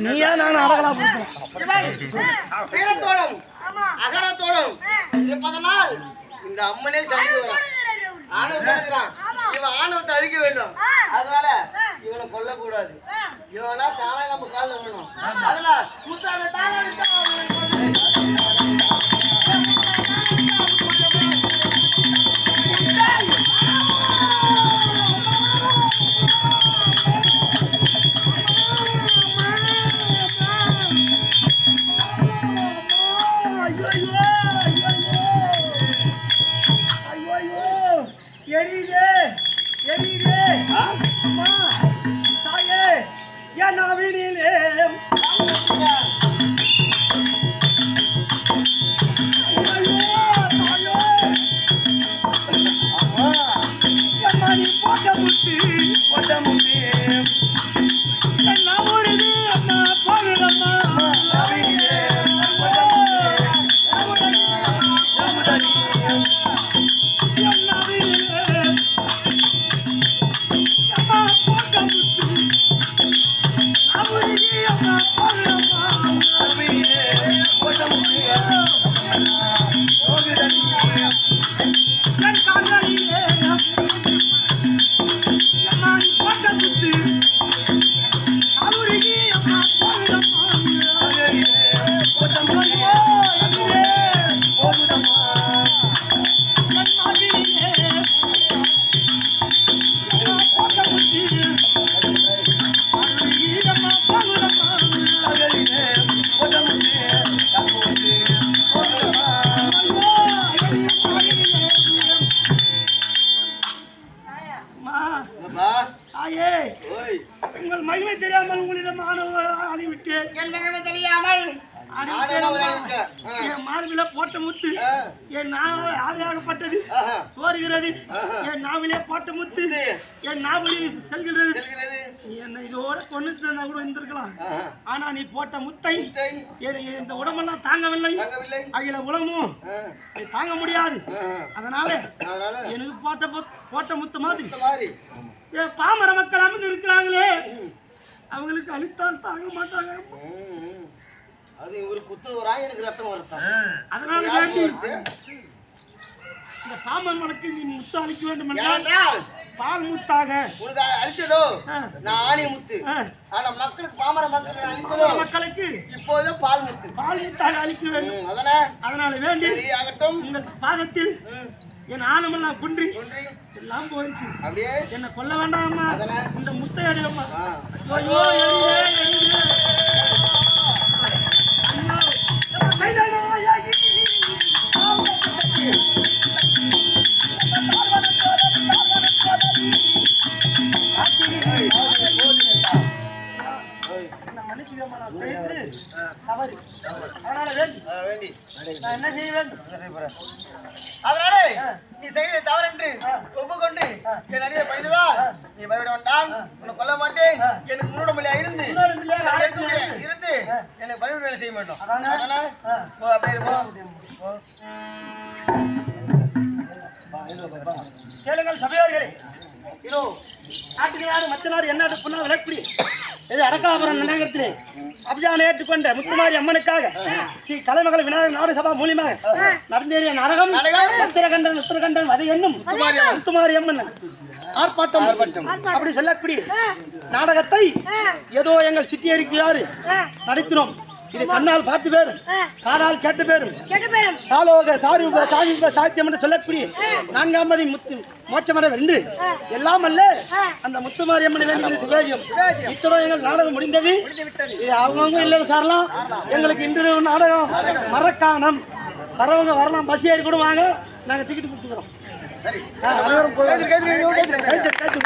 நீயா நான் அடகலாம் அகரத்தோடும் இருப்பதனால் இந்த அம்மனே இவன் ஆணவத்தை அழிக்க வேண்டும். அதனால இவனை கொல்லக்கூடாது. இவனா தானே நம்ம காலில் வேணும். அதனால முத்தாக தானே உங்கள் மகிமை தெரியாமல் உங்களிடம் ஆடிவிட்டு என் மகிமை தெரியாமல் என் மார்பில போட்ட முத்து என் நாவல் ஆவியாகப்பட்டது சோறுகிறது. என் நாவிலே போட்ட முத்து என் நாவலில் செல்கிறது. என்னை இதோட கொண்டு கூட இருந்திருக்கலாம். ஆனா நீ போட்ட முத்தை இந்த உடம்பெல்லாம் தாங்கவில்லை. அகில உலகமும் தாங்க முடியாது. அதனால எனக்கு போட்ட முத்து மாதிரி பாமர மக்கள் அமர்ந்து இருக்கிறாங்களே, அவங்களுக்கு அழித்தால் தாங்க மாட்டாங்க. அது ஒரு குத்துவராய் எனக்கு ரத்தம் வருது. அதனால வேண்டி இந்த பாமர மக்களுக்கு நீ முத்து அழிக்க வேண்டும் என்றால் பால் முத்தாக உனக்கு அழித்ததோ நான் ஆணி முத்து. ஆனா மக்களுக்கு பாமர மக்களுக்கு இப்போது பால் முத்தாக அழிக்க வேண்டும். அதனால வேண்டி உங்கள் பாதத்தில் என் ஆணமெல்லாம் குன்றி எல்லாம் போயிடுச்சு. அப்படியே என்ன கொல்ல வேண்டாமா, இந்த முத்தை அடையம்மா. என்ன செய்ய வேண்டும்? அதனால நீ செய்த தவறென்று ஒப்புக்கொண்டு என் அறிவை பணிந்ததால் நீ பயப்பட வேண்டாம். உன்னை கொல்ல மாட்டேன். எனக்கு முன்னோட மொழியா இருந்து எனக்கு பணிவு வேலை செய்ய மாட்டோம். அதனால கேளுங்கள் சபையோர்களே, இதோ நாட்டுக்கு மற்ற நாடு என்ன புண்ணா விளக்குடி இது அடக்காபுரம் நகரத்திலே அபியானை ஏற்றுக்கொண்ட முத்துமாரி அம்மனுக்காக ஸ்ரீ கலைமகள் விநாயகர் நாடு சபா மூலியமாக நடந்தேறிய நாடகம் உத்தரகண்டன் உத்தரகண்டன் அதை என்னும் முத்துமாரி அம்மன் ஆர்ப்பாட்டம் அப்படி சொல்லக்கூடிய நாடகத்தை ஏதோ எங்கள் சிட்டியறிக்கையாறு நடத்தினோம். இது கண்ணால் பார்த்து பேரும் காதால் கேட்டு பேரும் சாலோக சாரூப சாயுப சாத்தியம் என்று சொல்லக்கூடிய நான்காமதி முத்து மோட்சமட வென்று எல்லாம் அல்ல அந்த முத்துமாரியம்மனை வேண்டிய சுவேஜம். இத்தனை எங்கள் நாடகம் முடிந்தது. அவங்கவுங்க இல்லை சார்லாம் எங்களுக்கு இன்று நாடகம் மரக்காணம் வரவங்க வரலாம், பஸ் ஏறி கூட வாங்க, நாங்க டிக்கெட் கொடுத்துக்கிறோம். சரி அனைவரும் போய் கைது கைது கைது கைது கைது